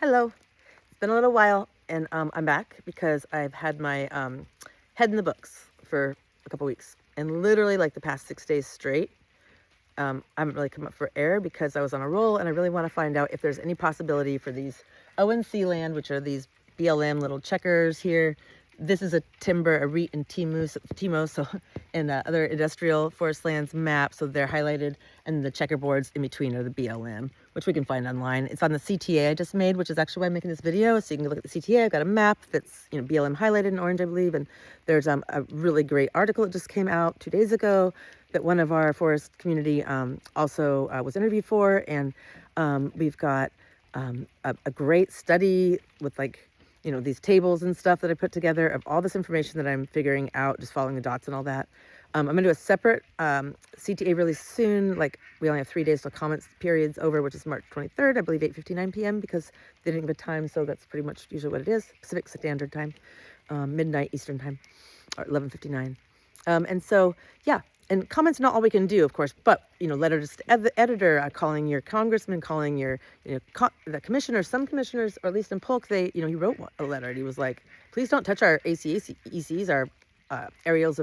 Hello. It's been a little while, and I'm back because I've had my head in the books for a couple weeks, and literally like the past 6 days straight, I haven't really come up for air because I was on a roll, and I really want to find out if there's any possibility for these ONC land, which are these BLM little checkers here. This is a timber, a REIT and TMO, so, and other industrial forest lands map, so they're highlighted, and the checkerboards in between are the BLM, which we can find online. It's on the CTA I just made, which is actually why I'm making this video, so you can look at the CTA. I've got a map that's, BLM highlighted in orange, I believe, and there's a really great article that just came out 2 days ago that one of our forest community also was interviewed for, and we've got a great study with these tables and stuff that I put together of all this information that I'm figuring out, just following the dots and all that. I'm going to do a separate CTA really soon. Like, we only have 3 days till comments period's over, which is March 23rd, I believe 8:59 p.m. because they didn't give a time, so that's pretty much usually what it is. Pacific Standard Time, midnight Eastern Time, or 11:59. And so, yeah. And comments are not all we can do, of course, but, letters to the editor, calling your congressman, calling your, the commissioner, some commissioners, or at least in Polk, he wrote a letter and he was like, please don't touch our ECs, our areas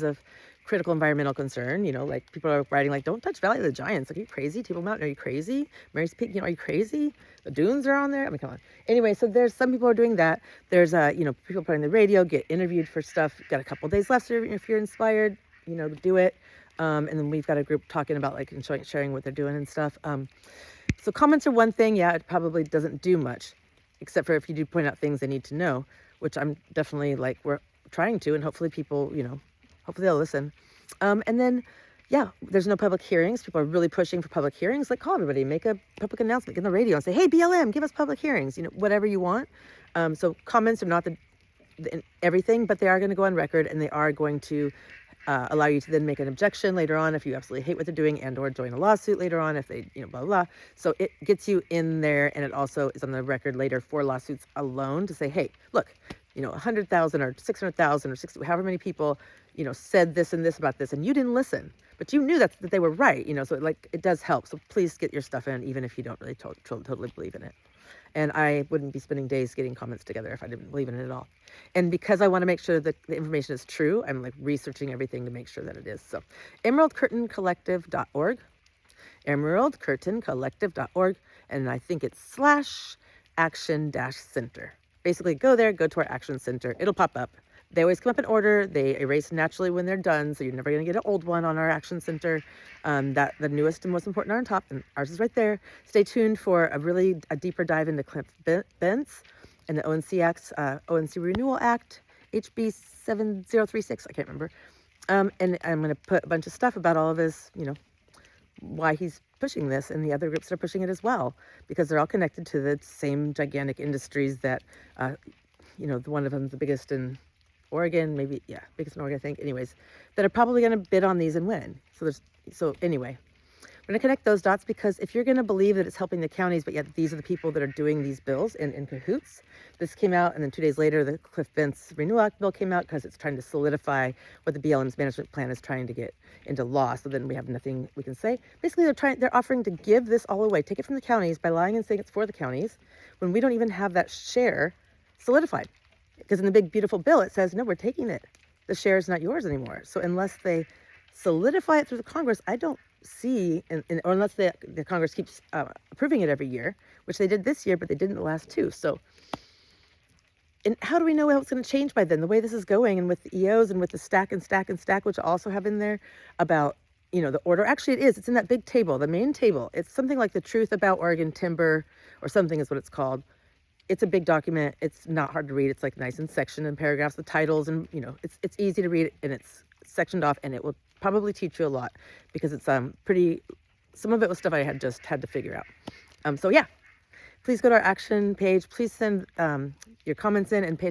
of critical environmental concern. Like people are writing like, don't touch Valley of the Giants. Like, are you crazy? Table Mountain, are you crazy? Mary's Peak, are you crazy? The dunes are on there. I mean, come on. Anyway, so there's some people are doing that. There's, people putting the radio, get interviewed for stuff. Got a couple days left if you're inspired. Do it. And then we've got a group talking about and sharing what they're doing and stuff. So comments are one thing. Yeah, it probably doesn't do much, except for if you do point out things they need to know, which I'm definitely we're trying to, and hopefully people, hopefully they'll listen. And then, yeah, there's no public hearings. People are really pushing for public hearings. Call everybody, make a public announcement, get on the radio and say, hey, BLM, give us public hearings, whatever you want. So comments are not everything, but they are going to go on record, and they are going to allow you to then make an objection later on if you absolutely hate what they're doing, and or join a lawsuit later on if they, blah, blah. So it gets you in there, and it also is on the record later for lawsuits alone to say, hey, look, 100,000 or 600,000 or 60, however many people, said this and this about this, and you didn't listen, but you knew that they were right, so it does help. So please get your stuff in, even if you don't really totally believe in it. And I wouldn't be spending days getting comments together if I didn't believe in it at all. And because I want to make sure that the information is true, I'm researching everything to make sure that it is. So emeraldcurtaincollective.org, emeraldcurtaincollective.org, and I think it's /action-center. Basically, go there, go to our action center. It'll pop up. They always come up in order. They erase naturally when they're done, so you're never going to get an old one on our action center. The newest and most important are on top, and ours is right there. Stay tuned for a deeper dive into Cliff Bentz and the ONC Renewal Act, HB 7036, I can't remember. And I'm going to put a bunch of stuff about all of his, why he's pushing this, and the other groups that are pushing it as well, because they're all connected to the same gigantic industries that, one of them, the biggest in Oregon, biggest in Oregon, I think, anyways, that are probably going to bid on these and win. So anyway, I'm going to connect those dots, because if you're going to believe that it's helping the counties, but yet these are the people that are doing these bills in cahoots. This came out, and then 2 days later, the Cliff Bentz Renewal Act bill came out, because it's trying to solidify what the BLM's management plan is trying to get into law. So then we have nothing we can say. Basically, they're offering to give this all away, take it from the counties by lying and saying it's for the counties, when we don't even have that share solidified. Because in the big, beautiful bill, it says, no, we're taking it. The share is not yours anymore. So unless they solidify it through the Congress, I don't see, or unless the Congress keeps approving it every year, which they did this year, but they didn't the last two. So, and how do we know how it's going to change by then? The way this is going, and with the EOs and with the stack, which I also have in there about, the order. Actually, it's in that big table, the main table. It's something like the Truth About Oregon Timber, or something is what it's called. It's a big document. It's not hard to read. It's nice and sectioned and paragraphs, the titles, and it's easy to read, and it's sectioned off, and it will probably teach you a lot, because it's some of it was stuff I had to figure out. So yeah, please go to our action page. Please send your comments in and pay